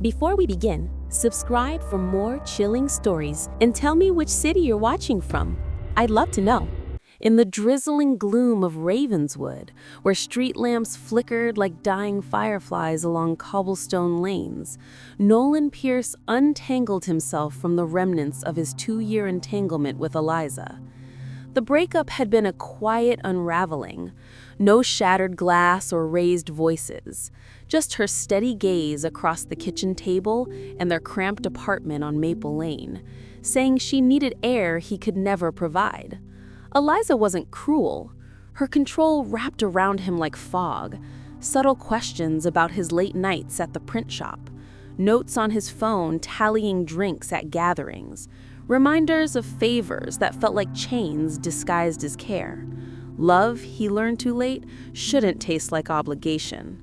Before we begin, subscribe for more chilling stories and tell me which city you're watching from. I'd love to know. In the drizzling gloom of Ravenswood, where street lamps flickered like dying fireflies along cobblestone lanes, Nolan Pierce untangled himself from the remnants of his 2-year entanglement with Eliza. The breakup had been a quiet unraveling. No shattered glass or raised voices, just her steady gaze across the kitchen table and their cramped apartment on Maple Lane, saying she needed air he could never provide. Eliza wasn't cruel. Her control wrapped around him like fog, subtle questions about his late nights at the print shop, notes on his phone tallying drinks at gatherings, reminders of favors that felt like chains disguised as care. Love, he learned too late, shouldn't taste like obligation.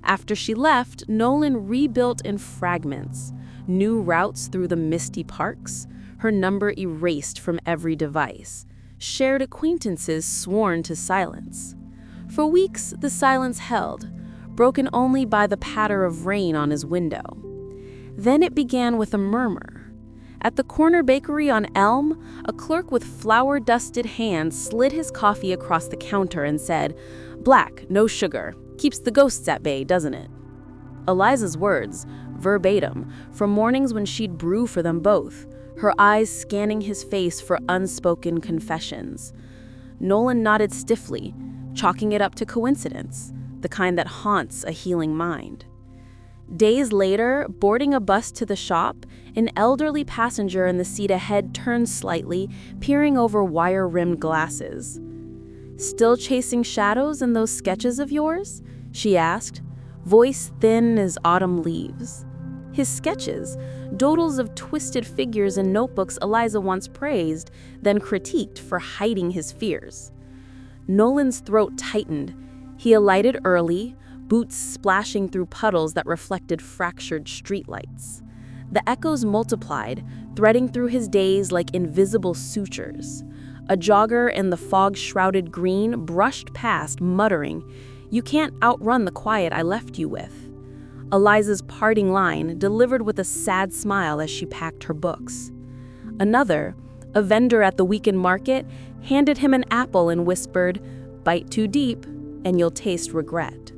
After she left, Nolan rebuilt in fragments, new routes through the misty parks, her number erased from every device, shared acquaintances sworn to silence. For weeks, the silence held, broken only by the patter of rain on his window. Then it began with a murmur. At the corner bakery on Elm, a clerk with flour-dusted hands slid his coffee across the counter and said, "Black, no sugar. Keeps the ghosts at bay, doesn't it?" Eliza's words, verbatim, from mornings when she'd brew for them both, her eyes scanning his face for unspoken confessions. Nolan nodded stiffly, chalking it up to coincidence, the kind that haunts a healing mind. Days later, boarding a bus to the shop, an elderly passenger in the seat ahead turned slightly, peering over wire-rimmed glasses. "Still chasing shadows in those sketches of yours?" she asked, voice thin as autumn leaves. His sketches, dodals of twisted figures and notebooks Eliza once praised, then critiqued for hiding his fears. Nolan's throat tightened. He alighted early, boots splashing through puddles that reflected fractured streetlights. The echoes multiplied, threading through his days like invisible sutures. A jogger in the fog-shrouded green brushed past, muttering, "You can't outrun the quiet I left you with." Eliza's parting line, delivered with a sad smile as she packed her books. Another, a vendor at the weekend market, handed him an apple and whispered, "Bite too deep, and you'll taste regret."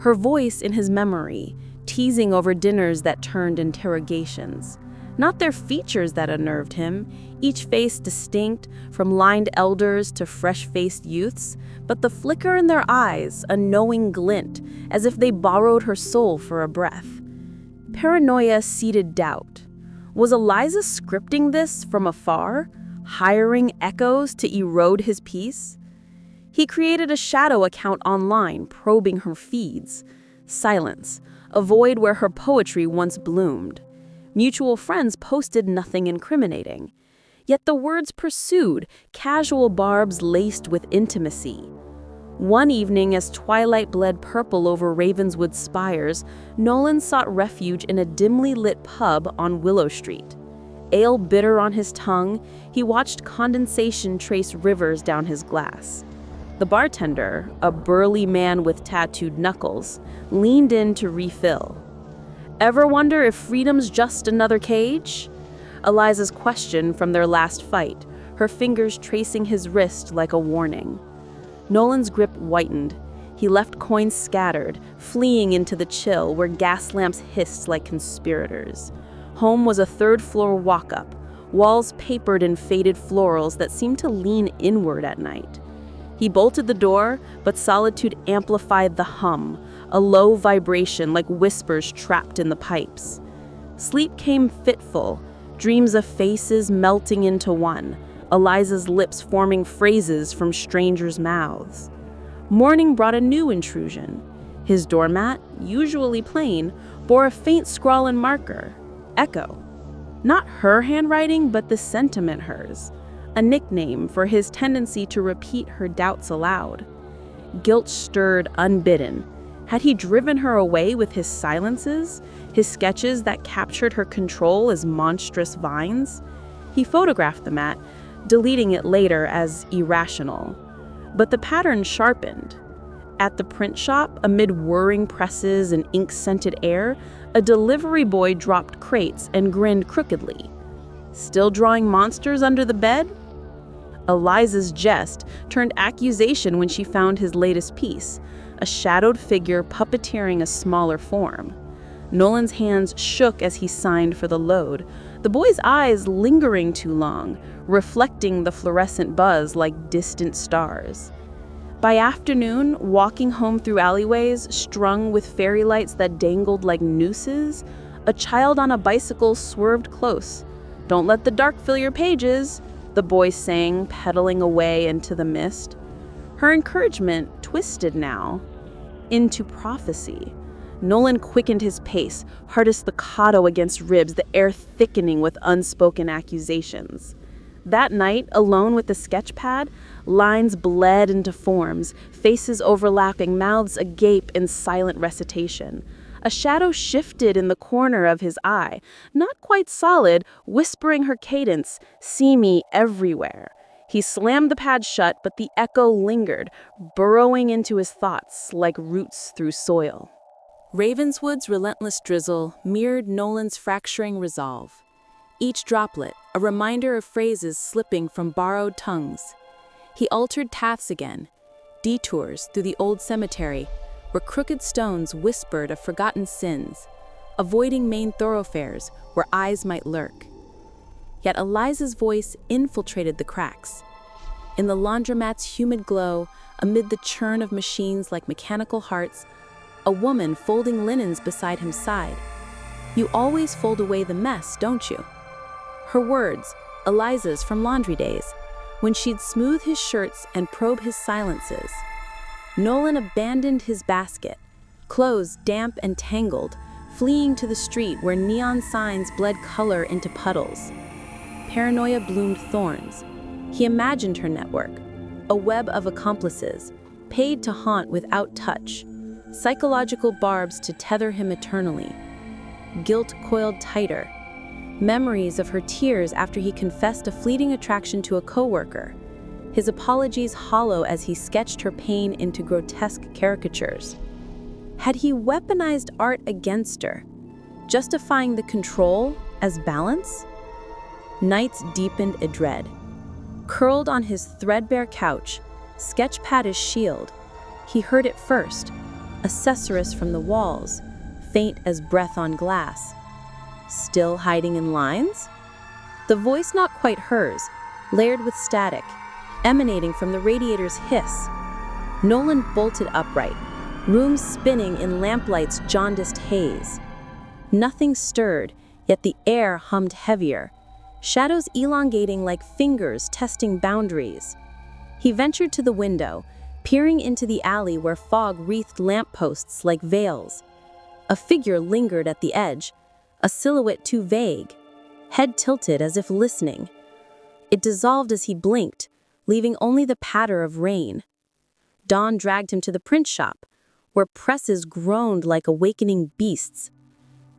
Her voice in his memory, teasing over dinners that turned interrogations. Not their features that unnerved him, each face distinct, from lined elders to fresh-faced youths, but the flicker in their eyes, a knowing glint, as if they borrowed her soul for a breath. Paranoia seeded doubt. Was Eliza scripting this from afar, hiring echoes to erode his peace? He created a shadow account online, probing her feeds. Silence, a void where her poetry once bloomed. Mutual friends posted nothing incriminating. Yet the words pursued, casual barbs laced with intimacy. One evening, as twilight bled purple over Ravenswood spires, Nolan sought refuge in a dimly lit pub on Willow Street. Ale bitter on his tongue, he watched condensation trace rivers down his glass. The bartender, a burly man with tattooed knuckles, leaned in to refill. "Ever wonder if freedom's just another cage?" Eliza's question from their last fight, her fingers tracing his wrist like a warning. Nolan's grip whitened. He left coins scattered, fleeing into the chill where gas lamps hissed like conspirators. Home was a third-floor walk-up, walls papered in faded florals that seemed to lean inward at night. He bolted the door, but solitude amplified the hum, a low vibration like whispers trapped in the pipes. Sleep came fitful, dreams of faces melting into one, Eliza's lips forming phrases from strangers' mouths. Morning brought a new intrusion. His doormat, usually plain, bore a faint scrawl in marker, Echo. Not her handwriting, but the sentiment hers. A nickname for his tendency to repeat her doubts aloud. Guilt stirred unbidden. Had he driven her away with his silences, his sketches that captured her control as monstrous vines? He photographed the mat, deleting it later as irrational. But the pattern sharpened. At the print shop, amid whirring presses and ink-scented air, a delivery boy dropped crates and grinned crookedly. Still drawing monsters under the bed? Eliza's jest turned accusation when she found his latest piece, a shadowed figure puppeteering a smaller form. Nolan's hands shook as he signed for the load, the boy's eyes lingering too long, reflecting the fluorescent buzz like distant stars. By afternoon, walking home through alleyways strung with fairy lights that dangled like nooses, a child on a bicycle swerved close. "Don't let the dark fill your pages," the boy sang, pedaling away into the mist. Her encouragement twisted now into prophecy. Nolan quickened his pace, heart staccato against ribs, the air thickening with unspoken accusations. That night, alone with the sketch pad, lines bled into forms, faces overlapping, mouths agape in silent recitation. A shadow shifted in the corner of his eye, not quite solid, whispering her cadence, "See me everywhere." He slammed the pad shut, but the echo lingered, burrowing into his thoughts like roots through soil. Ravenswood's relentless drizzle mirrored Nolan's fracturing resolve. Each droplet, a reminder of phrases slipping from borrowed tongues. He altered paths again, detours through the old cemetery, where crooked stones whispered of forgotten sins, avoiding main thoroughfares where eyes might lurk. Yet Eliza's voice infiltrated the cracks. In the laundromat's humid glow, amid the churn of machines like mechanical hearts, a woman folding linens beside him sighed. "You always fold away the mess, don't you?" Her words, Eliza's from laundry days, when she'd smooth his shirts and probe his silences. Nolan abandoned his basket, clothes damp and tangled, fleeing to the street where neon signs bled color into puddles. Paranoia bloomed thorns. He imagined her network, a web of accomplices, paid to haunt without touch, psychological barbs to tether him eternally. Guilt coiled tighter. Memories of her tears after he confessed a fleeting attraction to a coworker. His apologies hollow as he sketched her pain into grotesque caricatures. Had he weaponized art against her, justifying the control as balance? Nights deepened a dread. Curled on his threadbare couch, sketchpad his shield, he heard it first, a susurrus from the walls, faint as breath on glass. Still hiding in lines? The voice not quite hers, layered with static, emanating from the radiator's hiss. Nolan bolted upright, room spinning in lamplight's jaundiced haze. Nothing stirred, yet the air hummed heavier, shadows elongating like fingers testing boundaries. He ventured to the window, peering into the alley where fog wreathed lampposts like veils. A figure lingered at the edge, a silhouette too vague, head tilted as if listening. It dissolved as he blinked, leaving only the patter of rain. Dawn dragged him to the print shop, where presses groaned like awakening beasts.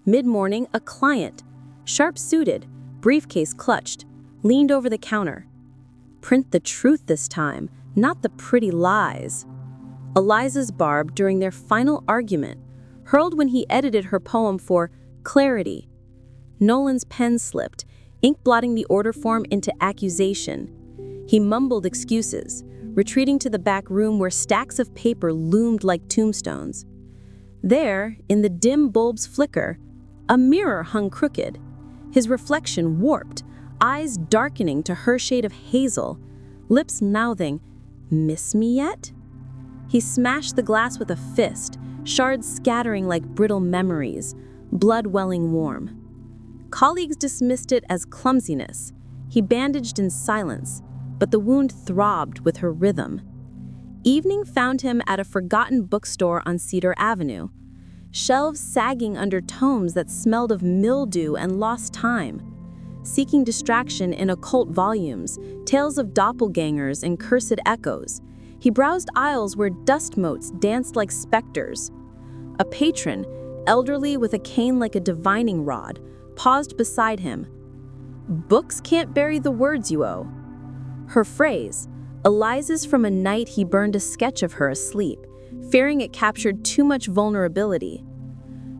Mid-morning, a client, sharp-suited, briefcase clutched, leaned over the counter. Print the truth this time, not the pretty lies. Eliza's barb during their final argument, hurled when he edited her poem for clarity. Nolan's pen slipped, ink blotting the order form into accusation. He mumbled excuses, retreating to the back room where stacks of paper loomed like tombstones. There, in the dim bulb's flicker, a mirror hung crooked, his reflection warped, eyes darkening to her shade of hazel, lips mouthing, "Miss me yet?" He smashed the glass with a fist, shards scattering like brittle memories, blood welling warm. Colleagues dismissed it as clumsiness. He bandaged in silence, but the wound throbbed with her rhythm. Evening found him at a forgotten bookstore on Cedar Avenue, shelves sagging under tomes that smelled of mildew and lost time. Seeking distraction in occult volumes, tales of doppelgangers and cursed echoes, he browsed aisles where dust motes danced like specters. A patron, elderly with a cane like a divining rod, paused beside him. "Books can't bury the words you owe." Her phrase, Eliza's from a night he burned a sketch of her asleep, fearing it captured too much vulnerability.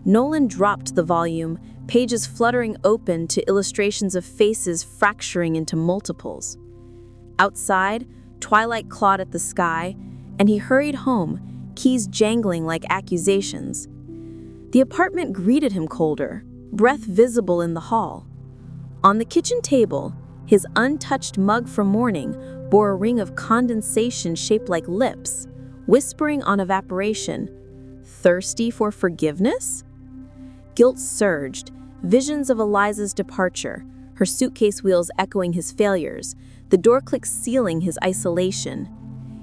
Nolan dropped the volume, pages fluttering open to illustrations of faces fracturing into multiples. Outside, twilight clawed at the sky, and he hurried home, keys jangling like accusations. The apartment greeted him colder, breath visible in the hall. On the kitchen table, his untouched mug from morning bore a ring of condensation shaped like lips, whispering on evaporation. Thirsty for forgiveness? Guilt surged, visions of Eliza's departure, her suitcase wheels echoing his failures, the door click sealing his isolation.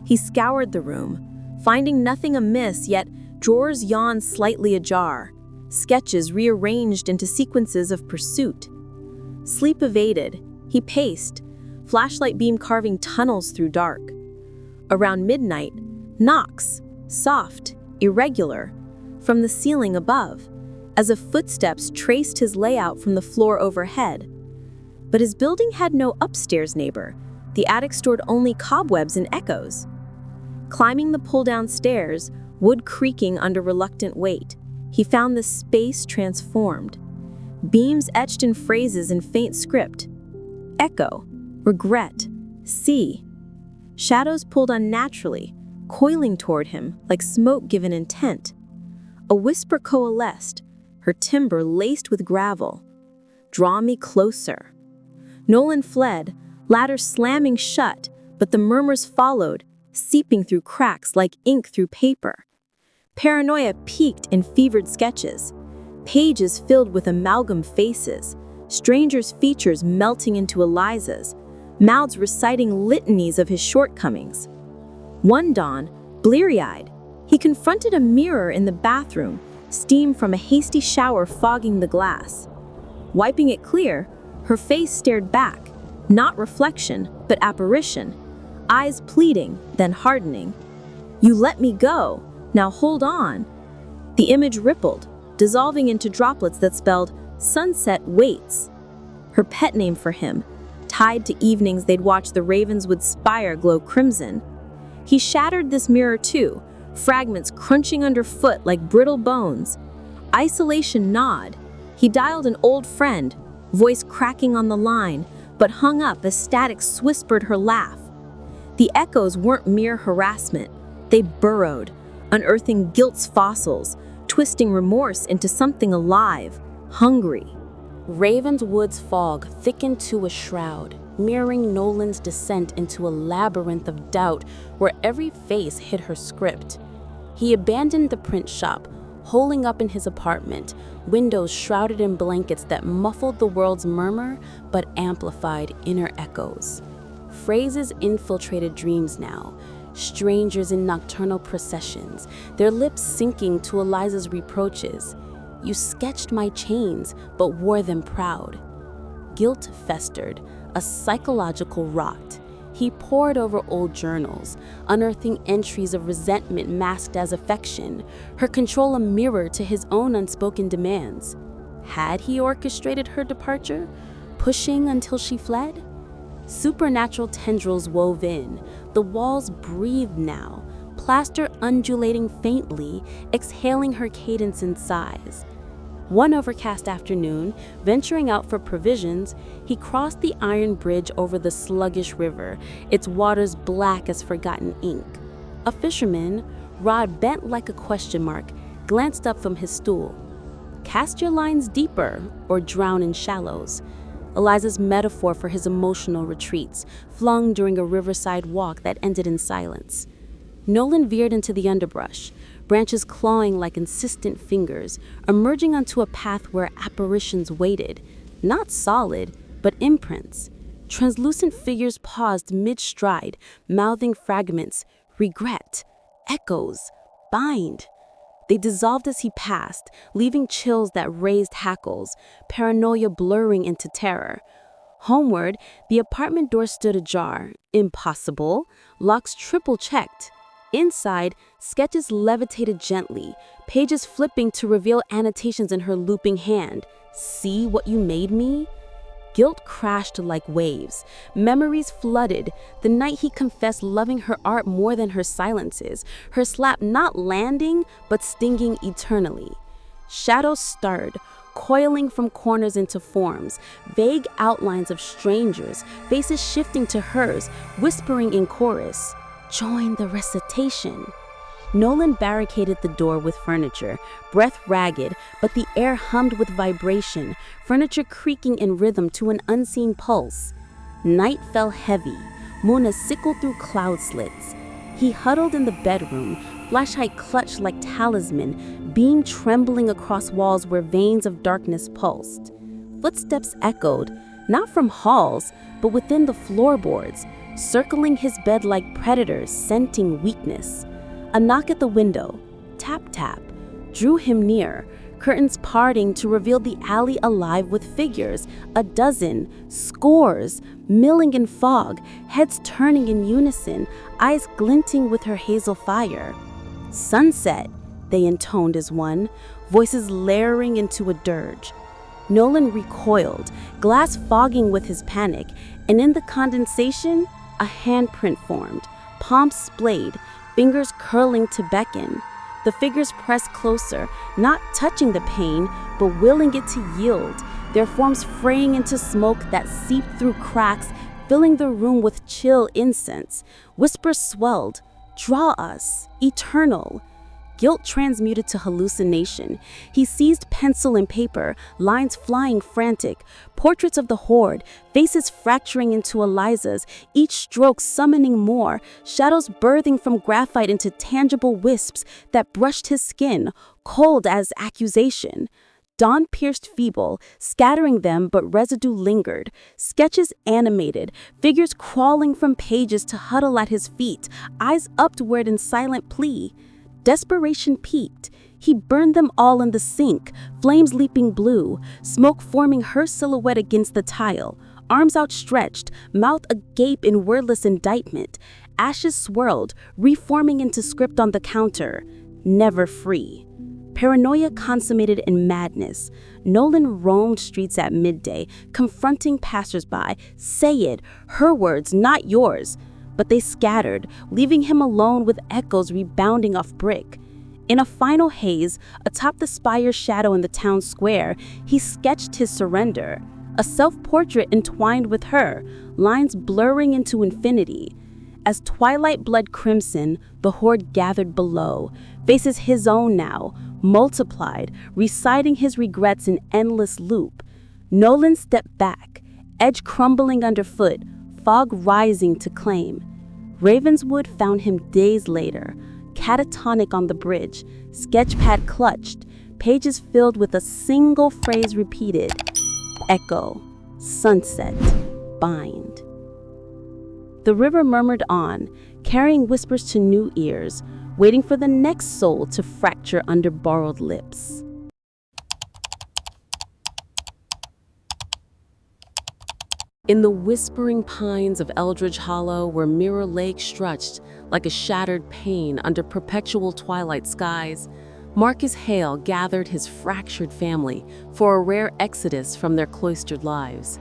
He scoured the room, finding nothing amiss, yet drawers yawned slightly ajar, sketches rearranged into sequences of pursuit. Sleep evaded, he paced, flashlight beam carving tunnels through dark. Around midnight, knocks, soft, irregular, from the ceiling above, as if footsteps traced his layout from the floor overhead. But his building had no upstairs neighbor. The attic stored only cobwebs and echoes. Climbing the pull-down stairs, wood creaking under reluctant weight, he found the space transformed. Beams etched in phrases in faint script. Echo, regret, see. Shadows pulled unnaturally, coiling toward him like smoke given intent. A whisper coalesced, her timbre laced with gravel. Draw me closer. Nolan fled, ladder slamming shut, but the murmurs followed, seeping through cracks like ink through paper. Paranoia peaked in fevered sketches, pages filled with amalgam faces, strangers' features melting into Eliza's, mouths reciting litanies of his shortcomings. One dawn, bleary-eyed, he confronted a mirror in the bathroom, steam from a hasty shower fogging the glass. Wiping it clear, her face stared back, not reflection, but apparition, eyes pleading, then hardening. You let me go, now hold on. The image rippled, dissolving into droplets that spelled sunset waits. Her pet name for him, tied to evenings they'd watch the Ravenswood spire glow crimson. He shattered this mirror too, fragments crunching underfoot like brittle bones. Isolation gnawed. He dialed an old friend, voice cracking on the line, but hung up as static whispered her laugh. The echoes weren't mere harassment. They burrowed, unearthing guilt's fossils, twisting remorse into something alive, hungry. Ravenswood's fog thickened to a shroud, mirroring Nolan's descent into a labyrinth of doubt where every face hid her script. He abandoned the print shop, holing up in his apartment, windows shrouded in blankets that muffled the world's murmur but amplified inner echoes. Phrases infiltrated dreams now, strangers in nocturnal processions, their lips sinking to Eliza's reproaches. You sketched my chains, but wore them proud. Guilt festered, a psychological rot. He pored over old journals, unearthing entries of resentment masked as affection, her control a mirror to his own unspoken demands. Had he orchestrated her departure, pushing until she fled? Supernatural tendrils wove in, the walls breathed now, plaster undulating faintly, exhaling her cadence and sighs. One overcast afternoon, venturing out for provisions, he crossed the iron bridge over the sluggish river, its waters black as forgotten ink. A fisherman, rod bent like a question mark, glanced up from his stool. Cast your lines deeper or drown in shallows. Eliza's metaphor for his emotional retreats, flung during a riverside walk that ended in silence. Nolan veered into the underbrush, branches clawing like insistent fingers, emerging onto a path where apparitions waited, not solid, but imprints. Translucent figures paused mid-stride, mouthing fragments, regret, echoes, bind. They dissolved as he passed, leaving chills that raised hackles, paranoia blurring into terror. Homeward, the apartment door stood ajar. Impossible. Locks triple-checked. Inside, sketches levitated gently, pages flipping to reveal annotations in her looping hand. See what you made me? Guilt crashed like waves. Memories flooded. The night he confessed loving her art more than her silences. Her slap not landing, but stinging eternally. Shadows stirred, coiling from corners into forms. Vague outlines of strangers, faces shifting to hers, whispering in chorus, "Join the recitation." Nolan barricaded the door with furniture, breath ragged, but the air hummed with vibration, furniture creaking in rhythm to an unseen pulse. Night fell heavy, Muna sickled through cloud slits. He huddled in the bedroom, flashlight clutched like talisman, beam trembling across walls where veins of darkness pulsed. Footsteps echoed, not from halls, but within the floorboards, circling his bed like predators, scenting weakness. A knock at the window, tap tap, drew him near, curtains parting to reveal the alley alive with figures, a dozen, scores, milling in fog, heads turning in unison, eyes glinting with her hazel fire. "Sunset," they intoned as one, voices layering into a dirge. Nolan recoiled, glass fogging with his panic, and in the condensation, a handprint formed, palms splayed, fingers curling to beckon. The figures pressed closer, not touching the pain, but willing it to yield, their forms fraying into smoke that seeped through cracks, filling the room with chill incense. Whispers swelled, "Draw us, eternal." Guilt transmuted to hallucination. He seized pencil and paper, lines flying frantic, portraits of the horde, faces fracturing into Eliza's, each stroke summoning more, shadows birthing from graphite into tangible wisps that brushed his skin, cold as accusation. Dawn pierced feeble, scattering them, but residue lingered. Sketches animated, figures crawling from pages to huddle at his feet, eyes upward in silent plea. Desperation peaked. He burned them all in the sink, flames leaping blue, smoke forming her silhouette against the tile, arms outstretched, mouth agape in wordless indictment. Ashes swirled, reforming into script on the counter. Never free. Paranoia consummated in madness. Nolan roamed streets at midday, confronting passersby. "Say it, her words, not yours." But they scattered, leaving him alone with echoes rebounding off brick. In a final haze, atop the spire's shadow in the town square, he sketched his surrender. A self-portrait entwined with her, lines blurring into infinity. As twilight bled crimson, the horde gathered below, faces his own now, multiplied, reciting his regrets in endless loop. Nolan stepped back, edge crumbling underfoot, fog rising to claim. Ravenswood found him days later, catatonic on the bridge, sketchpad clutched, pages filled with a single phrase repeated, "Echo, sunset, bind." The river murmured on, carrying whispers to new ears, waiting for the next soul to fracture under borrowed lips. In the whispering pines of Eldridge Hollow, where Mirror Lake stretched like a shattered pane under perpetual twilight skies, Marcus Hale gathered his fractured family for a rare exodus from their cloistered lives.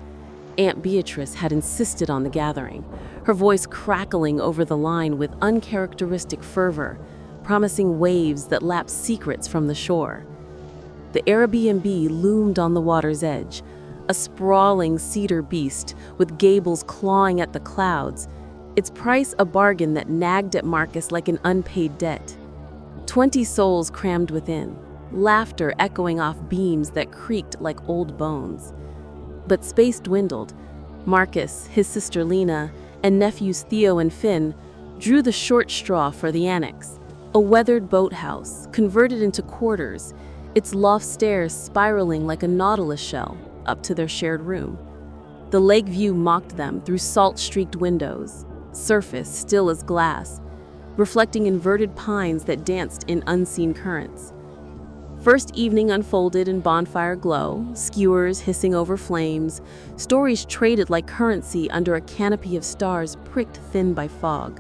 Aunt Beatrice had insisted on the gathering, her voice crackling over the line with uncharacteristic fervor, promising waves that lapped secrets from the shore. The Airbnb loomed on the water's edge, a sprawling cedar beast with gables clawing at the clouds, its price a bargain that nagged at Marcus like an unpaid debt. 20 souls crammed within, laughter echoing off beams that creaked like old bones. But space dwindled. Marcus, his sister Lena, and nephews Theo and Finn drew the short straw for the annex, a weathered boathouse converted into quarters, its loft stairs spiraling like a nautilus shell up to their shared room. The lake view mocked them through salt-streaked windows, surface still as glass, reflecting inverted pines that danced in unseen currents. First evening unfolded in bonfire glow, skewers hissing over flames, stories traded like currency under a canopy of stars pricked thin by fog.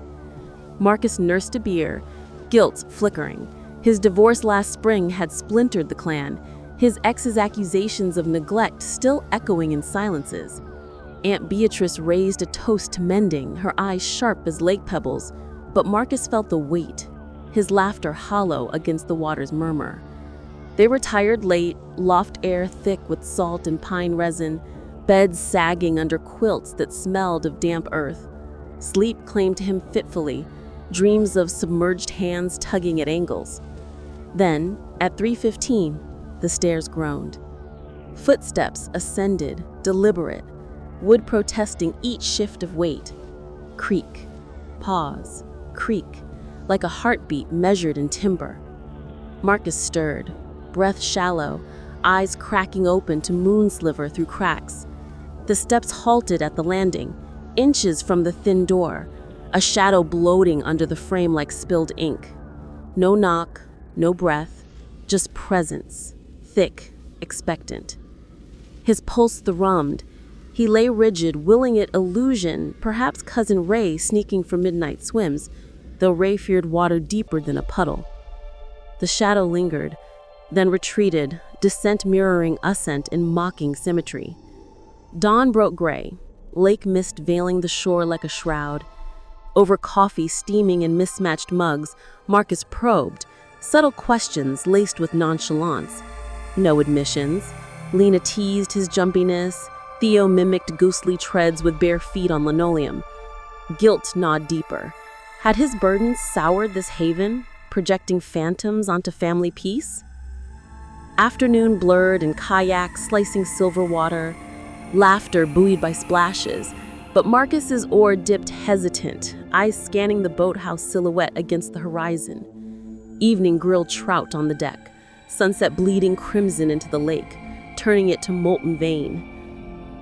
Marcus nursed a beer, guilt flickering. His divorce last spring had splintered the clan, his ex's accusations of neglect still echoing in silences. Aunt Beatrice raised a toast to mending, her eyes sharp as lake pebbles, but Marcus felt the weight, his laughter hollow against the water's murmur. They retired late, loft air thick with salt and pine resin, beds sagging under quilts that smelled of damp earth. Sleep claimed him fitfully, dreams of submerged hands tugging at ankles. Then, at 3:15, the stairs groaned. Footsteps ascended, deliberate, wood protesting each shift of weight. Creak, pause, creak, like a heartbeat measured in timber. Marcus stirred, breath shallow, eyes cracking open to moon sliver through cracks. The steps halted at the landing, inches from the thin door, a shadow bloating under the frame like spilled ink. No knock, no breath, just presence, thick, expectant. His pulse thrummed. He lay rigid, willing it illusion, perhaps Cousin Ray sneaking for midnight swims, though Ray feared water deeper than a puddle. The shadow lingered, then retreated, descent mirroring ascent in mocking symmetry. Dawn broke gray, lake mist veiling the shore like a shroud. Over coffee steaming in mismatched mugs, Marcus probed, subtle questions laced with nonchalance. No admissions. Lena teased his jumpiness. Theo mimicked ghostly treads with bare feet on linoleum. Guilt gnawed deeper. Had his burdens soured this haven, projecting phantoms onto family peace? Afternoon blurred in kayaks slicing silver water, laughter buoyed by splashes, but Marcus's oar dipped hesitant, eyes scanning the boathouse silhouette against the horizon. Evening grilled trout on the deck, sunset bleeding crimson into the lake, turning it to molten vein.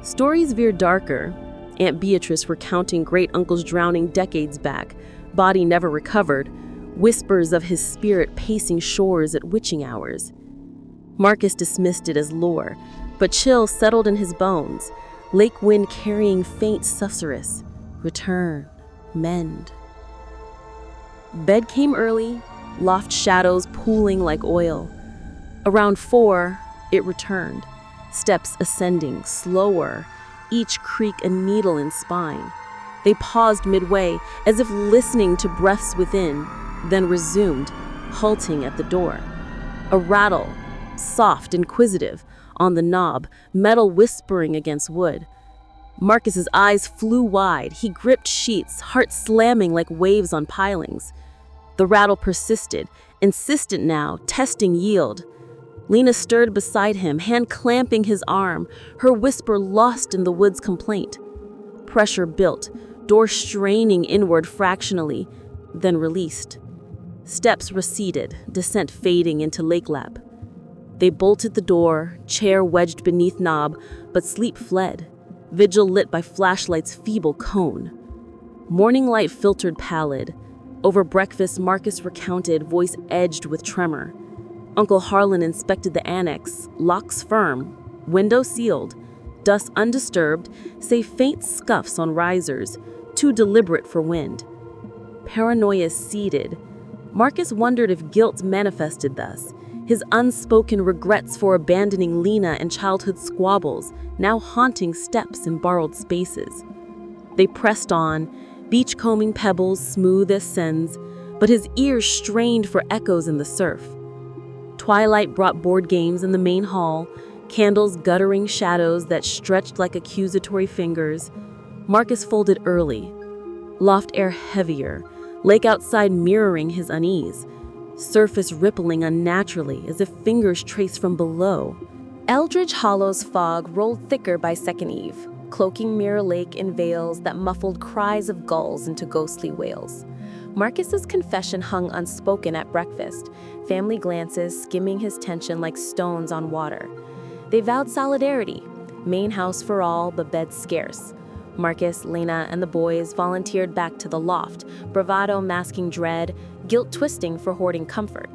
Stories veered darker. Aunt Beatrice recounting great-uncle's drowning decades back, body never recovered, whispers of his spirit pacing shores at witching hours. Marcus dismissed it as lore, but chill settled in his bones, lake wind carrying faint susurrus. Return, mend. Bed came early, loft shadows pooling like oil. Around 4, it returned, steps ascending, slower, each creak a needle in spine. They paused midway, as if listening to breaths within, then resumed, halting at the door. A rattle, soft, inquisitive, on the knob, metal whispering against wood. Marcus's eyes flew wide. He gripped sheets, heart slamming like waves on pilings. The rattle persisted, insistent now, testing yield. Lena stirred beside him, hand clamping his arm, her whisper lost in the wood's complaint. Pressure built, door straining inward fractionally, then released. Steps receded, descent fading into lake lap. They bolted the door, chair wedged beneath knob, but sleep fled, vigil lit by flashlight's feeble cone. Morning light filtered pallid. Over breakfast, Marcus recounted, voice edged with tremor. Uncle Harlan inspected the annex, locks firm, window sealed, dust undisturbed, save faint scuffs on risers, too deliberate for wind. Paranoia seeded. Marcus wondered if guilt manifested thus, his unspoken regrets for abandoning Lena and childhood squabbles, now haunting steps in borrowed spaces. They pressed on, beachcombing pebbles smooth as sends, but his ears strained for echoes in the surf. Twilight brought board games in the main hall, candles guttering shadows that stretched like accusatory fingers. Marcus folded early, loft air heavier, lake outside mirroring his unease, surface rippling unnaturally as if fingers traced from below. Eldridge Hollow's fog rolled thicker by second eve, cloaking Mirror Lake in veils that muffled cries of gulls into ghostly wails. Marcus's confession hung unspoken at breakfast, family glances skimming his tension like stones on water. They vowed solidarity, main house for all but beds scarce. Marcus, Lena, and the boys volunteered back to the loft, bravado masking dread, guilt twisting for hoarding comfort.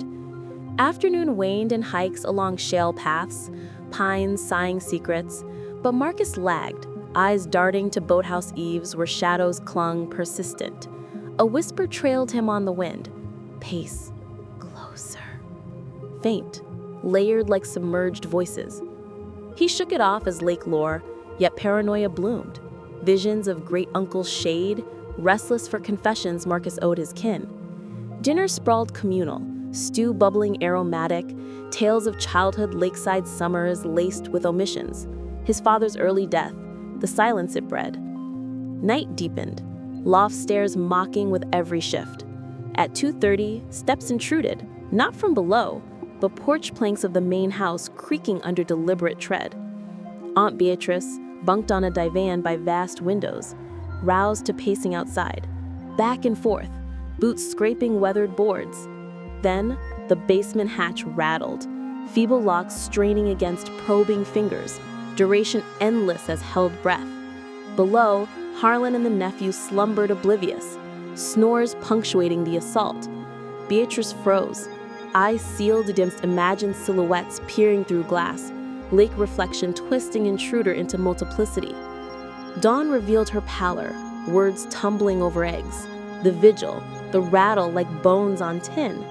Afternoon waned in hikes along shale paths, pines sighing secrets, but Marcus lagged, eyes darting to boathouse eaves where shadows clung persistent. A whisper trailed him on the wind. Pace. Closer. Faint. layered like submerged voices. He shook it off as lake lore, yet paranoia bloomed. Visions of great uncle's shade, restless for confessions Marcus owed his kin. Dinner sprawled communal, stew bubbling aromatic, tales of childhood lakeside summers laced with omissions. His father's early death, the silence it bred. Night deepened, loft stairs mocking with every shift. At 2:30, steps intruded, not from below, but porch planks of the main house creaking under deliberate tread. Aunt Beatrice, bunked on a divan by vast windows, roused to pacing outside. Back and forth, boots scraping weathered boards. Then, the basement hatch rattled, feeble locks straining against probing fingers, duration endless as held breath. Below, Harlan and the nephew slumbered oblivious, snores punctuating the assault. Beatrice froze, eyes sealed against imagined silhouettes peering through glass, lake reflection twisting intruder into multiplicity. Dawn revealed her pallor, words tumbling over eggs, the vigil, the rattle like bones on tin.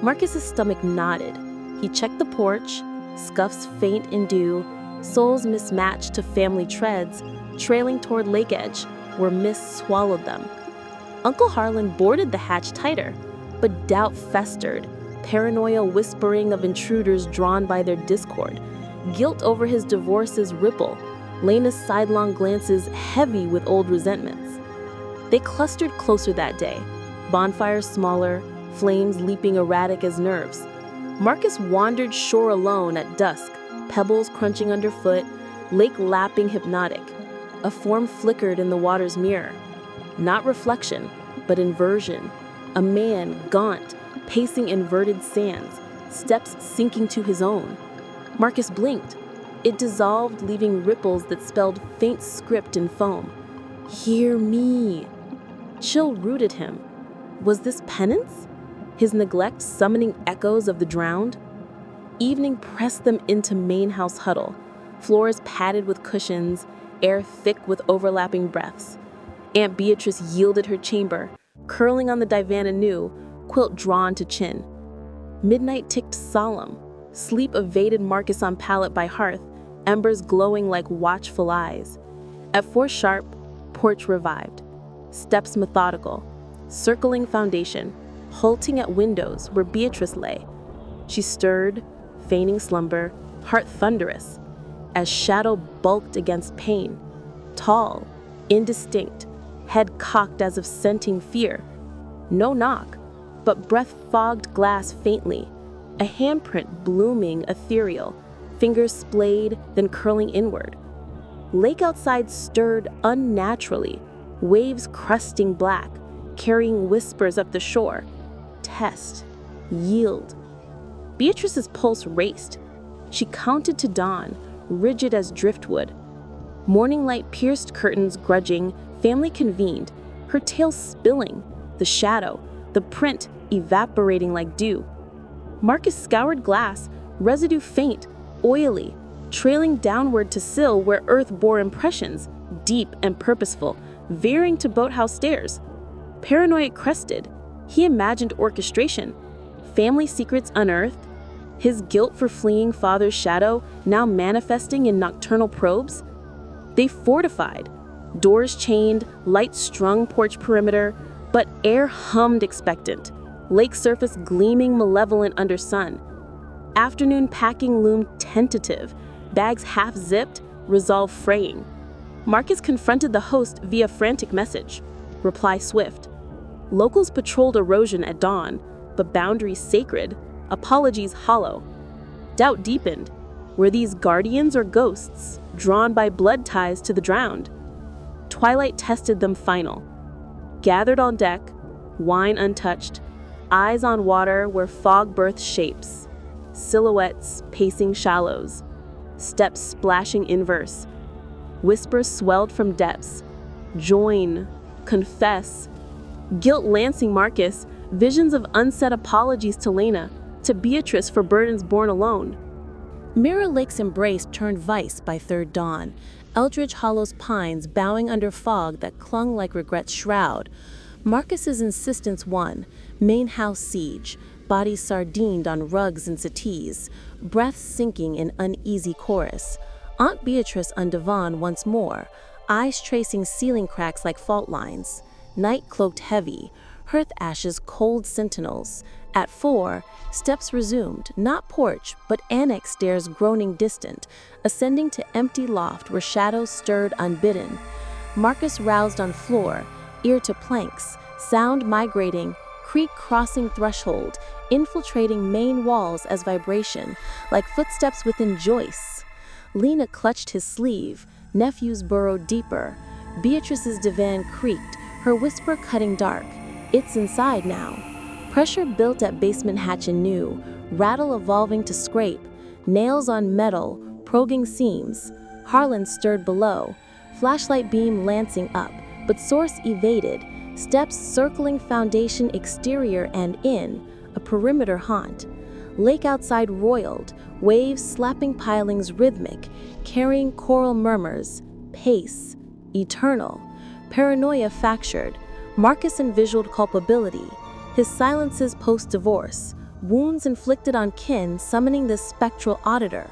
Marcus's stomach nodded. He checked the porch, scuffs faint in dew, soles mismatched to family treads, trailing toward lake edge, where mist swallowed them. Uncle Harlan boarded the hatch tighter, but doubt festered, paranoia whispering of intruders drawn by their discord, guilt over his divorce's ripple, Lena's sidelong glances heavy with old resentments. They clustered closer that day, bonfires smaller, flames leaping erratic as nerves. Marcus wandered shore alone at dusk, pebbles crunching underfoot, lake lapping hypnotic. A form flickered in the water's mirror. Not reflection, but inversion. A man, gaunt, pacing inverted sands, steps sinking to his own. Marcus blinked. It dissolved, leaving ripples that spelled faint script in foam. Hear me. Chill rooted him. Was this penance? His neglect summoning echoes of the drowned? Evening pressed them into main house huddle, floors padded with cushions, air thick with overlapping breaths. Aunt Beatrice yielded her chamber, curling on the divan anew, quilt drawn to chin. Midnight ticked solemn. Sleep evaded Marcus on pallet by hearth, embers glowing like watchful eyes. At 4 sharp, porch revived. Steps methodical, circling foundation, halting at windows where Beatrice lay. She stirred, feigning slumber, heart thunderous, as shadow bulked against pain. Tall, indistinct, head cocked as if scenting fear. No knock, but breath-fogged glass faintly, a handprint blooming ethereal, fingers splayed, then curling inward. Lake outside stirred unnaturally, waves crusting black, carrying whispers up the shore. Test. Yield. Beatrice's pulse raced. She counted to dawn, rigid as driftwood. Morning light pierced curtains grudging, family convened, her tale spilling, the shadow, the print evaporating like dew. Marcus scoured glass, residue faint, oily, trailing downward to sill where earth bore impressions, deep and purposeful, veering to boathouse stairs. Paranoia crested. He imagined orchestration, family secrets unearthed, his guilt for fleeing father's shadow now manifesting in nocturnal probes. They fortified, doors chained, lights strung porch perimeter, but air hummed expectant, lake surface gleaming malevolent under sun. Afternoon packing loomed tentative, bags half zipped, resolve fraying. Marcus confronted the host via frantic message. Reply swift. Locals patrolled erosion at dawn, but boundaries sacred, apologies hollow. Doubt deepened. Were these guardians or ghosts, drawn by blood ties to the drowned? Twilight tested them final. Gathered on deck, wine untouched, eyes on water where fog birthed shapes, silhouettes pacing shallows, steps splashing inverse. Whispers swelled from depths. Join, confess. Guilt lancing Marcus, visions of unsaid apologies to Lena, to Beatrice for burdens borne alone. Mirror Lake's embrace turned vice by third dawn, Eldridge Hollow's pines bowing under fog that clung like regret's shroud. Marcus's insistence won, main house siege, bodies sardined on rugs and settees, breaths sinking in uneasy chorus. Aunt Beatrice on divan once more, eyes tracing ceiling cracks like fault lines. Night cloaked heavy, hearth ashes cold sentinels. At 4, steps resumed, not porch, but annex stairs groaning distant, ascending to empty loft where shadows stirred unbidden. Marcus roused on floor, ear to planks, sound migrating, creak crossing threshold, infiltrating main walls as vibration, like footsteps within joists. Lena clutched his sleeve, nephews burrowed deeper. Beatrice's divan creaked, her whisper cutting dark. It's inside now. Pressure built at basement hatch anew, rattle evolving to scrape, nails on metal, probing seams. Harlan stirred below, flashlight beam lancing up, but source evaded, steps circling foundation exterior and in, a perimeter haunt. Lake outside roiled, waves slapping pilings rhythmic, carrying choral murmurs, pace, eternal. Paranoia fractured, Marcus envisioned culpability, his silences post-divorce, wounds inflicted on kin summoning this spectral auditor.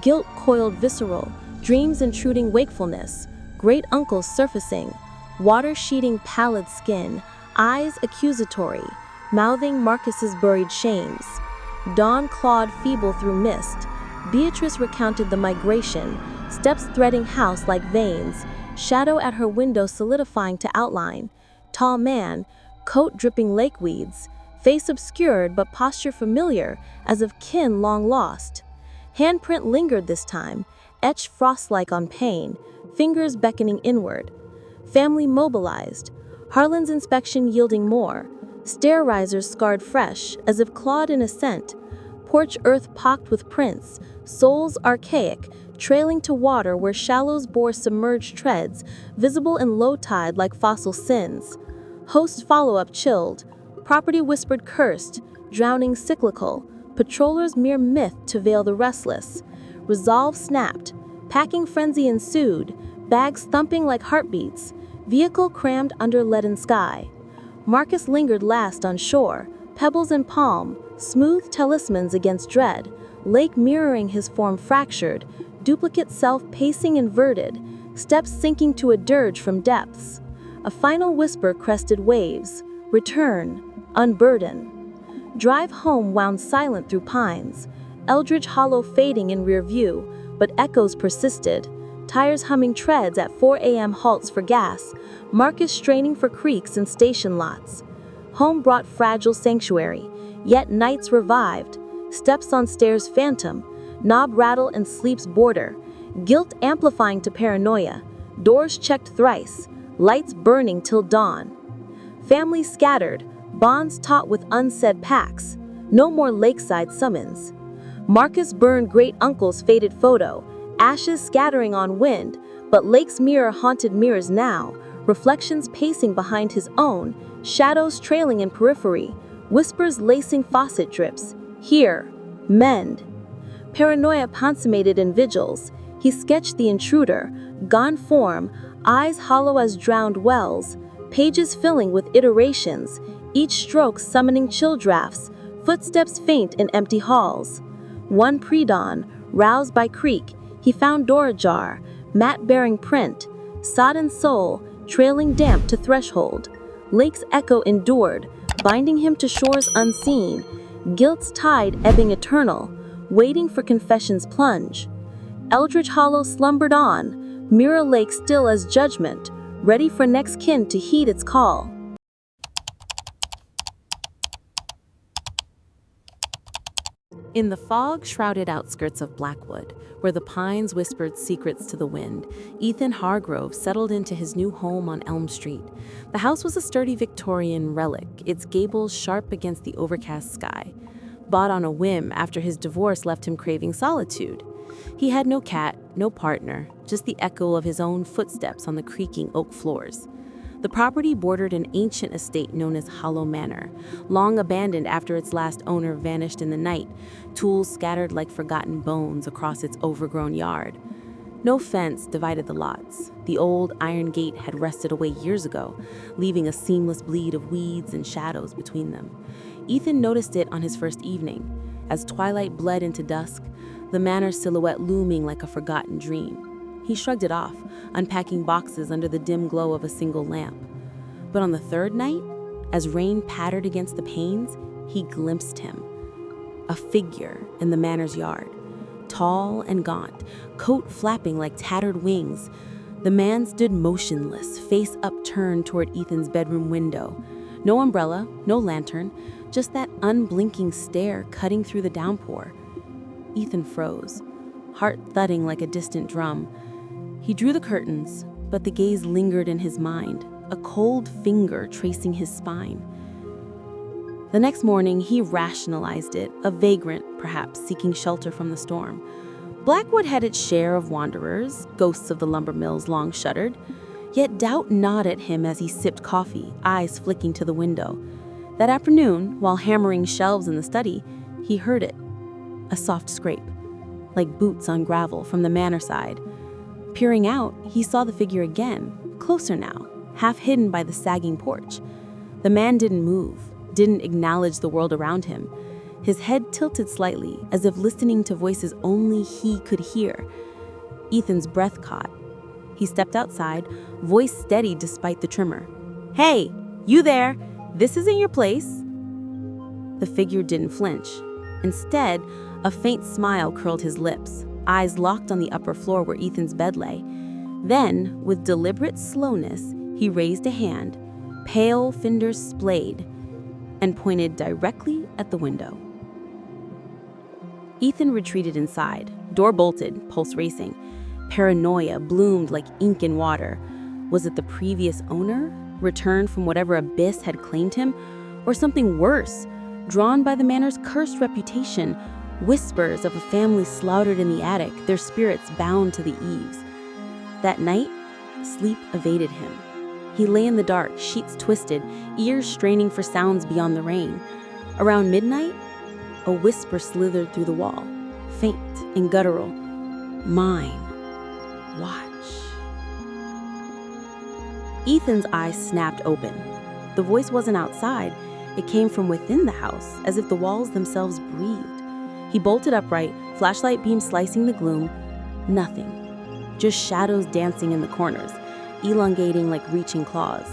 Guilt coiled visceral, dreams intruding wakefulness, great uncles surfacing, water sheeting pallid skin, eyes accusatory, mouthing Marcus's buried shames. Dawn clawed feeble through mist. Beatrice recounted the migration, steps threading house like veins, shadow at her window solidifying to outline. Tall man, coat dripping lakeweeds, face obscured but posture familiar as of kin long lost. Handprint lingered this time, etched frost-like on pain, fingers beckoning inward. Family mobilized, Harlan's inspection yielding more. Stair risers scarred fresh, as if clawed in ascent. Porch earth pocked with prints, soles archaic, trailing to water where shallows bore submerged treads, visible in low tide like fossil sins. Host follow-up chilled, property whispered cursed, drowning cyclical, patrollers mere myth to veil the restless. Resolve snapped, packing frenzy ensued, bags thumping like heartbeats, vehicle crammed under leaden sky. Marcus lingered last on shore, pebbles in palm, smooth talismans against dread, lake mirroring his form fractured, duplicate self pacing inverted, steps sinking to a dirge from depths. A final whisper crested waves, return, unburden. Drive home wound silent through pines, Eldridge Hollow fading in rear view, but echoes persisted. Tires humming treads at 4 a.m. halts for gas, Marcus straining for creeks and station lots. Home brought fragile sanctuary, yet nights revived. Steps on stairs phantom, knob rattle and sleep's border. Guilt amplifying to paranoia, doors checked thrice, lights burning till dawn. Families scattered, bonds taut with unsaid pacts. No more lakeside summons. Marcus burned great uncle's faded photo, ashes scattering on wind, but lake's mirror haunted mirrors now, reflections pacing behind his own, shadows trailing in periphery, whispers lacing faucet drips. Here, mend. Paranoia consummated in vigils. He sketched the intruder, gone form, eyes hollow as drowned wells, pages filling with iterations, each stroke summoning chill drafts, footsteps faint in empty halls. One pre-dawn, roused by creak, he found door ajar, mat-bearing print, sodden soul, trailing damp to threshold. Lake's echo endured, binding him to shores unseen, guilt's tide ebbing eternal, waiting for confession's plunge. Eldridge Hollow slumbered on, Mirror Lake still as judgment, ready for next kin to heed its call. In the fog-shrouded outskirts of Blackwood, where the pines whispered secrets to the wind, Ethan Hargrove settled into his new home on Elm Street. The house was a sturdy Victorian relic, its gables sharp against the overcast sky. Bought on a whim after his divorce left him craving solitude. He had no cat, no partner, just the echo of his own footsteps on the creaking oak floors. The property bordered an ancient estate known as Hollow Manor, long abandoned after its last owner vanished in the night, tools scattered like forgotten bones across its overgrown yard. No fence divided the lots. The old iron gate had rusted away years ago, leaving a seamless bleed of weeds and shadows between them. Ethan noticed it on his first evening, as twilight bled into dusk, the manor's silhouette looming like a forgotten dream. He shrugged it off, unpacking boxes under the dim glow of a single lamp. But on the third night, as rain pattered against the panes, he glimpsed him. A figure in the manor's yard, tall and gaunt, coat flapping like tattered wings. The man stood motionless, face upturned toward Ethan's bedroom window. No umbrella, no lantern, just that unblinking stare cutting through the downpour. Ethan froze, heart thudding like a distant drum. He drew the curtains, but the gaze lingered in his mind, a cold finger tracing his spine. The next morning, he rationalized it, a vagrant, perhaps, seeking shelter from the storm. Blackwood had its share of wanderers, ghosts of the lumber mills long shuttered. Yet doubt gnawed at him as he sipped coffee, eyes flicking to the window. That afternoon, while hammering shelves in the study, he heard it. A soft scrape, like boots on gravel from the manor side. Peering out, he saw the figure again, closer now, half hidden by the sagging porch. The man didn't move, didn't acknowledge the world around him. His head tilted slightly, as if listening to voices only he could hear. Ethan's breath caught. He stepped outside, voice steady despite the tremor. "Hey, you there! This isn't your place!" The figure didn't flinch. Instead, a faint smile curled his lips, eyes locked on the upper floor where Ethan's bed lay. Then, with deliberate slowness, he raised a hand, pale fingers splayed, and pointed directly at the window. Ethan retreated inside, door bolted, pulse racing. Paranoia bloomed like ink in water. Was it the previous owner, returned from whatever abyss had claimed him, or something worse, drawn by the manor's cursed reputation, whispers of a family slaughtered in the attic, their spirits bound to the eaves? That night, sleep evaded him. He lay in the dark, sheets twisted, ears straining for sounds beyond the rain. Around midnight, a whisper slithered through the wall, faint and guttural. "Mine. Watch." Ethan's eyes snapped open. The voice wasn't outside. It came from within the house, as if the walls themselves breathed. He bolted upright, flashlight beam slicing the gloom. Nothing. Just shadows dancing in the corners, elongating like reaching claws.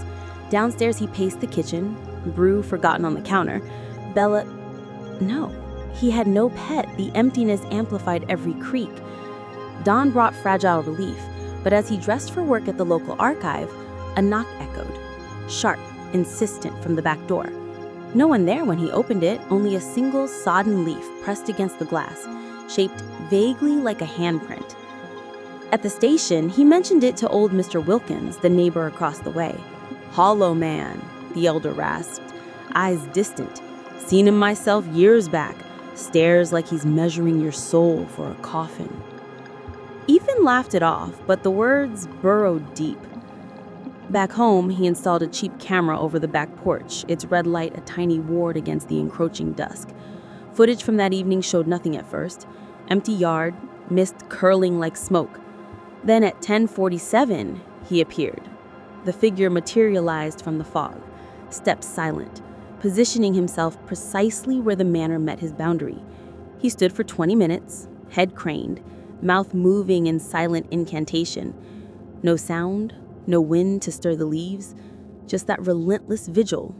Downstairs he paced the kitchen, brew forgotten on the counter. Bella... No. He had no pet. The emptiness amplified every creak. Dawn brought fragile relief, but as he dressed for work at the local archive, a knock echoed, sharp, insistent from the back door. No one there when he opened it, only a single sodden leaf pressed against the glass, shaped vaguely like a handprint. At the station, he mentioned it to old Mr. Wilkins, the neighbor across the way. "Hollow man," the elder rasped, eyes distant. "Seen him myself years back. Stares like he's measuring your soul for a coffin." Ethan laughed it off, but the words burrowed deep. Back home, he installed a cheap camera over the back porch, its red light a tiny ward against the encroaching dusk. Footage from that evening showed nothing at first. Empty yard, mist curling like smoke. Then at 10:47, he appeared. The figure materialized from the fog, steps silent, positioning himself precisely where the manor met his boundary. He stood for 20 minutes, head craned, mouth moving in silent incantation. No sound, no wind to stir the leaves, just that relentless vigil.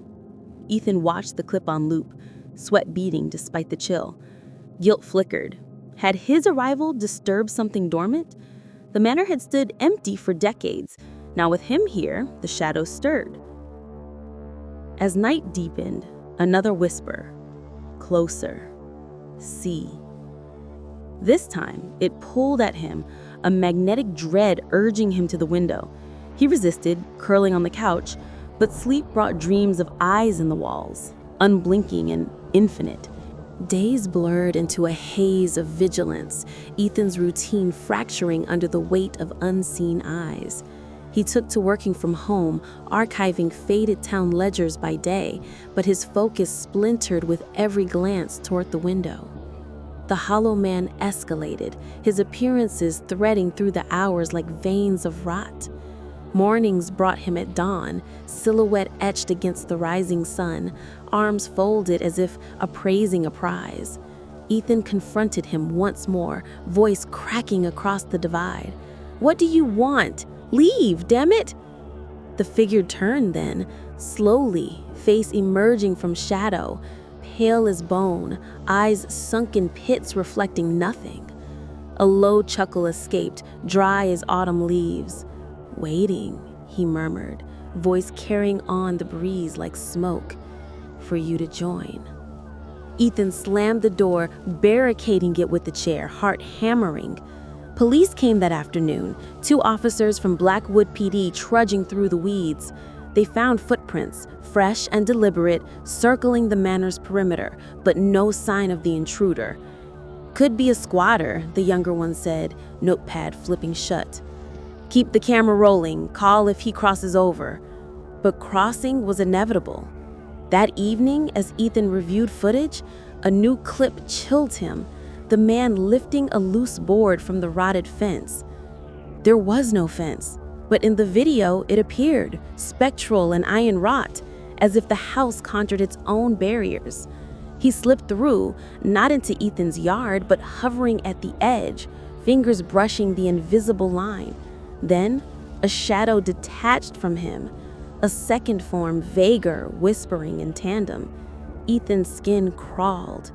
Ethan watched the clip on loop, sweat beading despite the chill. Guilt flickered. Had his arrival disturbed something dormant? The manor had stood empty for decades. Now with him here, the shadows stirred. As night deepened, another whisper. Closer. See. This time, it pulled at him, a magnetic dread urging him to the window. He resisted, curling on the couch, but sleep brought dreams of eyes in the walls, unblinking and infinite. Days blurred into a haze of vigilance, Ethan's routine fracturing under the weight of unseen eyes. He took to working from home, archiving faded town ledgers by day, but his focus splintered with every glance toward the window. The hollow man escalated, his appearances threading through the hours like veins of rot. Mornings brought him at dawn, silhouette etched against the rising sun, arms folded as if appraising a prize. Ethan confronted him once more, voice cracking across the divide. "What do you want? Leave, damn it!" The figure turned then, slowly, face emerging from shadow, pale as bone, eyes sunk in pits reflecting nothing. A low chuckle escaped, dry as autumn leaves. "Waiting," he murmured, voice carrying on the breeze like smoke, "for you to join." Ethan slammed the door, barricading it with the chair, heart hammering. Police came that afternoon, 2 officers from Blackwood PD trudging through the weeds. They found footprints, fresh and deliberate, circling the manor's perimeter, but no sign of the intruder. "Could be a squatter," the younger one said, notepad flipping shut. "Keep the camera rolling, call if he crosses over." But crossing was inevitable. That evening, as Ethan reviewed footage, a new clip chilled him, the man lifting a loose board from the rotted fence. There was no fence, but in the video it appeared, spectral and iron wrought, as if the house conjured its own barriers. He slipped through, not into Ethan's yard, but hovering at the edge, fingers brushing the invisible line. Then, a shadow detached from him, a second form, vaguer, whispering in tandem. Ethan's skin crawled.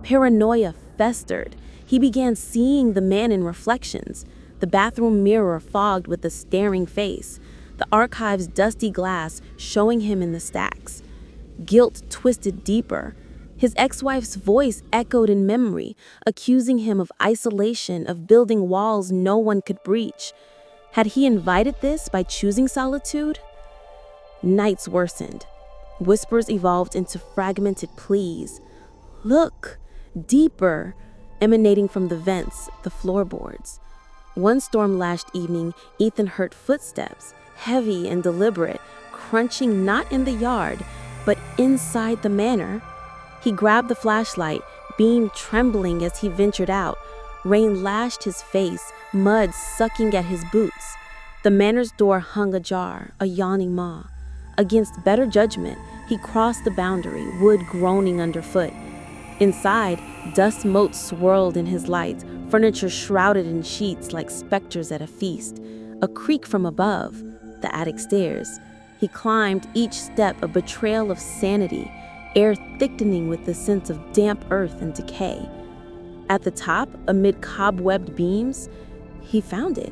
Paranoia festered. He began seeing the man in reflections, the bathroom mirror fogged with a staring face, the archive's dusty glass showing him in the stacks. Guilt twisted deeper. His ex-wife's voice echoed in memory, accusing him of isolation, of building walls no one could breach. Had he invited this by choosing solitude? Nights worsened. Whispers evolved into fragmented pleas. "Look, deeper," emanating from the vents, the floorboards. One storm-lashed evening, Ethan heard footsteps, heavy and deliberate, crunching not in the yard, but inside the manor. He grabbed the flashlight, beam trembling as he ventured out. Rain lashed his face, mud sucking at his boots. The manor's door hung ajar, a yawning maw. Against better judgment, he crossed the boundary, wood groaning underfoot. Inside, dust motes swirled in his light, furniture shrouded in sheets like specters at a feast. A creak from above, the attic stairs. He climbed, each step a betrayal of sanity, air thickening with the sense of damp earth and decay. At the top, amid cobwebbed beams, he found it.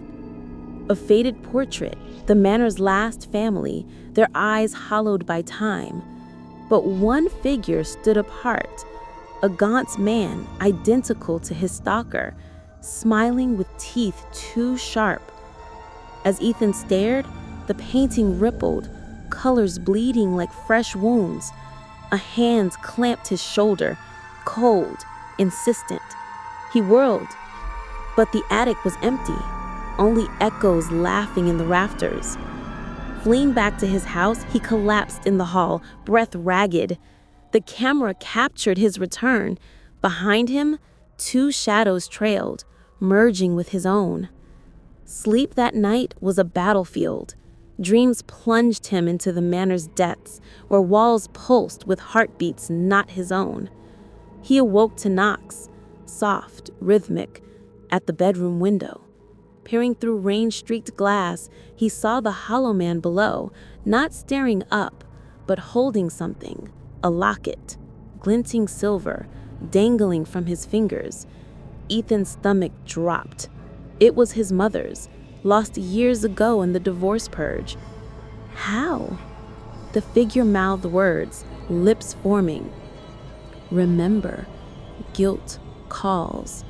A faded portrait, the manor's last family, their eyes hollowed by time. But one figure stood apart, a gaunt man identical to his stalker, smiling with teeth too sharp. As Ethan stared, the painting rippled, colors bleeding like fresh wounds. A hand clamped his shoulder, cold, insistent. He whirled, but the attic was empty, only echoes laughing in the rafters. Fleeing back to his house, he collapsed in the hall, breath ragged. The camera captured his return. Behind him, 2 shadows trailed, merging with his own. Sleep that night was a battlefield. Dreams plunged him into the manor's depths, where walls pulsed with heartbeats not his own. He awoke to knocks, soft, rhythmic, at the bedroom window. Peering through rain-streaked glass, he saw the hollow man below, not staring up, but holding something, a locket, glinting silver, dangling from his fingers. Ethan's stomach dropped. It was his mother's, lost years ago in the divorce purge. How? The figure mouthed words, lips forming. Remember, guilt calls.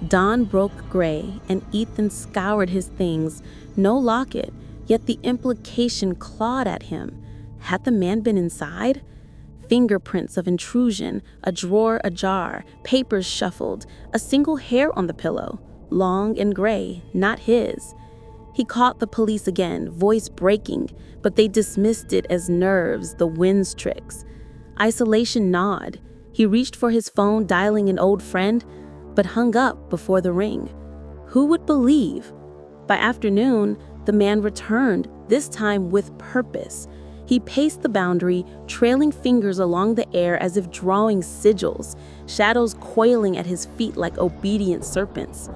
Dawn broke gray, and Ethan scoured his things. No locket, yet the implication clawed at him. Had the man been inside? Fingerprints of intrusion, a drawer ajar, papers shuffled, a single hair on the pillow, long and gray, not his. He caught the police again, voice breaking, but they dismissed it as nerves, the wind's tricks. Isolation gnawed. He reached for his phone, dialing an old friend, but hung up before the ring. Who would believe? By afternoon, The man returned, this time with purpose. He paced the boundary, trailing fingers along the air as if drawing sigils, shadows coiling at his feet like obedient serpents.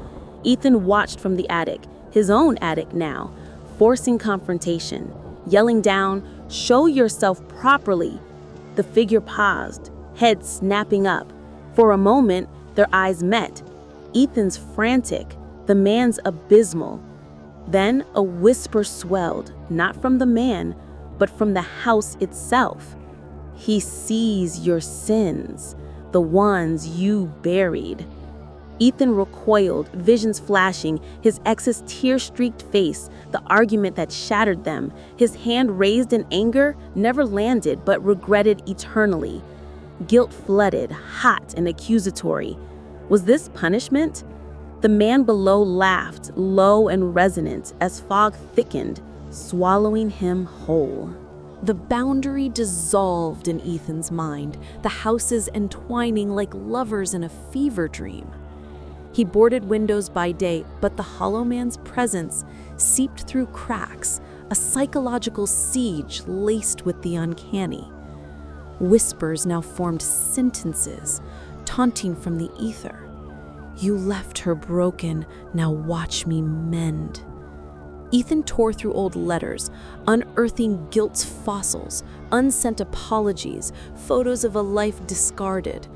Ethan watched from the attic, his own attic now, forcing confrontation, yelling down, "Show yourself properly." The figure paused, head snapping up. For a moment, their eyes met. Ethan's frantic, the man's abysmal. Then a whisper swelled, not from the man, but from the house itself. "He sees your sins, the ones you buried." Ethan recoiled, visions flashing, his ex's tear-streaked face, the argument that shattered them. His hand raised in anger, never landed, but regretted eternally. Guilt flooded, hot and accusatory. Was this punishment? The man below laughed, low and resonant, as fog thickened, swallowing him whole. The boundary dissolved in Ethan's mind, the houses entwining like lovers in a fever dream. He boarded windows by day, but the hollow man's presence seeped through cracks, a psychological siege laced with the uncanny. Whispers now formed sentences, taunting from the ether. "You left her broken, now watch me mend." Ethan tore through old letters, unearthing guilt's fossils, unsent apologies, photos of a life discarded.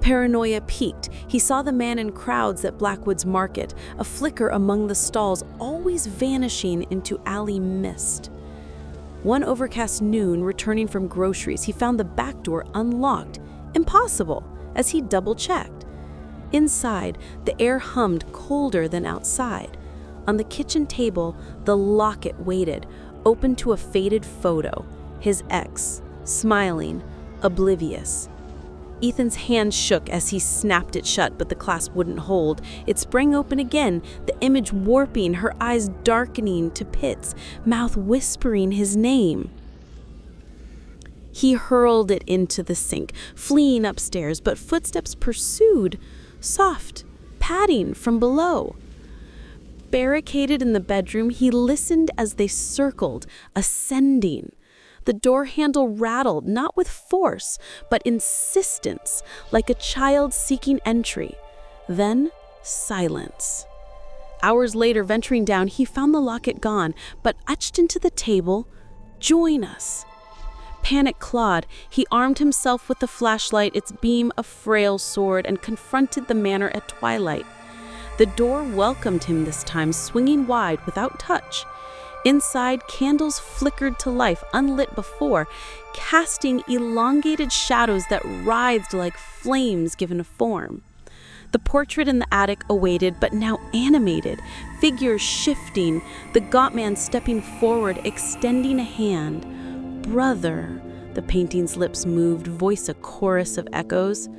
Paranoia peaked. He saw the man in crowds at Blackwood's market, a flicker among the stalls, always vanishing into alley mist. One overcast noon, returning from groceries, he found the back door unlocked. Impossible, as he double-checked. Inside, the air hummed colder than outside. On the kitchen table, the locket waited, open to a faded photo. His ex, smiling, oblivious. Ethan's hand shook as he snapped it shut, but the clasp wouldn't hold. It sprang open again, the image warping, her eyes darkening to pits, mouth whispering his name. He hurled it into the sink, fleeing upstairs, but footsteps pursued, soft, padding from below. Barricaded in the bedroom, he listened as they circled, ascending. The door handle rattled, not with force, but insistence, like a child seeking entry. Then, silence. Hours later, venturing down, he found the locket gone, but etched into the table, "Join us." Panic clawed, he armed himself with the flashlight, its beam a frail sword, and confronted the manor at twilight. The door welcomed him this time, swinging wide without touch. Inside, candles flickered to life, unlit before, casting elongated shadows that writhed like flames given a form. The portrait in the attic awaited, but now animated, figures shifting, the gaunt man stepping forward, extending a hand. "Brother," the painting's lips moved, voice a chorus of echoes.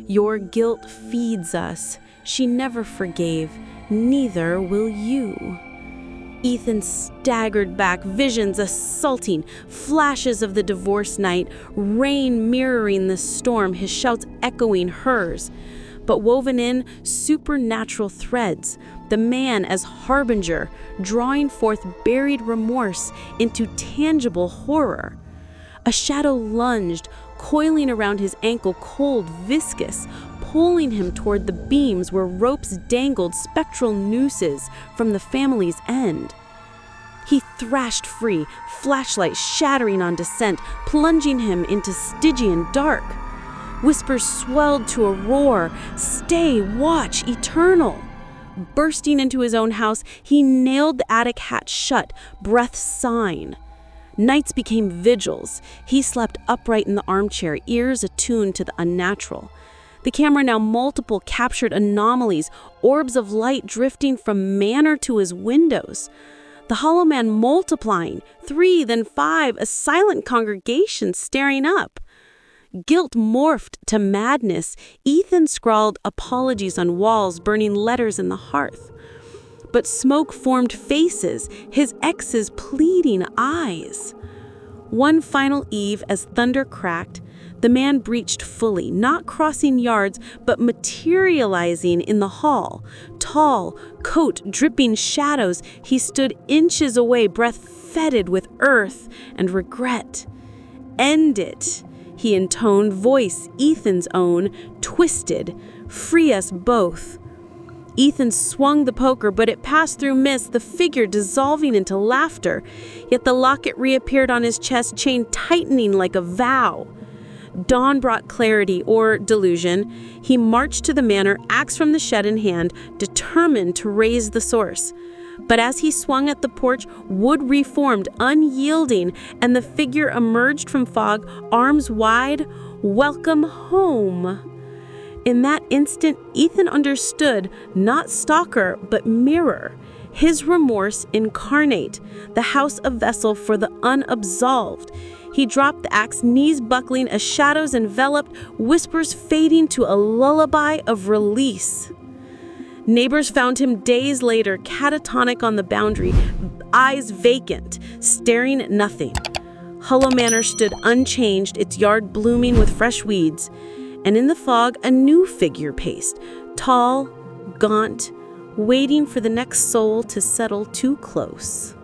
"Your guilt feeds us. She never forgave, neither will you." Ethan staggered back, visions assaulting, flashes of the divorce night, rain mirroring the storm, his shouts echoing hers. But woven in, supernatural threads, the man as harbinger, drawing forth buried remorse into tangible horror. A shadow lunged, coiling around his ankle, cold, viscous, pulling him toward the beams where ropes dangled spectral nooses from the family's end. He thrashed free, flashlight shattering on descent, plunging him into Stygian dark. Whispers swelled to a roar, "Stay, watch, eternal!" Bursting into his own house, he nailed the attic hatch shut, breath sighing. Nights became vigils. He slept upright in the armchair, ears attuned to the unnatural. The camera, now multiple, captured anomalies, orbs of light drifting from manor to his windows. The hollow man multiplying, 3, then 5, a silent congregation staring up. Guilt morphed to madness. Ethan scrawled apologies on walls, burning letters in the hearth. But smoke formed faces, his ex's pleading eyes. One final eve, as thunder cracked, The man breached fully, not crossing yards, but materializing in the hall. Tall, coat dripping shadows, he stood inches away, breath fetid with earth and regret. "End it," he intoned, voice Ethan's own, twisted. "Free us both." Ethan swung the poker, but it passed through miss, the figure dissolving into laughter. Yet the locket reappeared on his chest, chain tightening like a vow. Dawn brought clarity, or delusion. He marched to the manor, axe from the shed in hand, determined to raise the source. But as he swung at the porch, wood reformed, unyielding, and the figure emerged from fog, arms wide. "Welcome home." In that instant, Ethan understood, not stalker, but mirror. His remorse incarnate, the house a vessel for the unabsolved. He dropped the axe, knees buckling, as shadows enveloped, whispers fading to a lullaby of release. Neighbors found him days later, catatonic on the boundary, eyes vacant, staring at nothing. Hullo Manor stood unchanged, its yard blooming with fresh weeds. And in the fog, a new figure paced, tall, gaunt, waiting for the next soul to settle too close.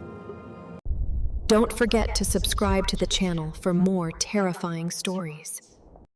Don't forget to subscribe to the channel for more terrifying stories.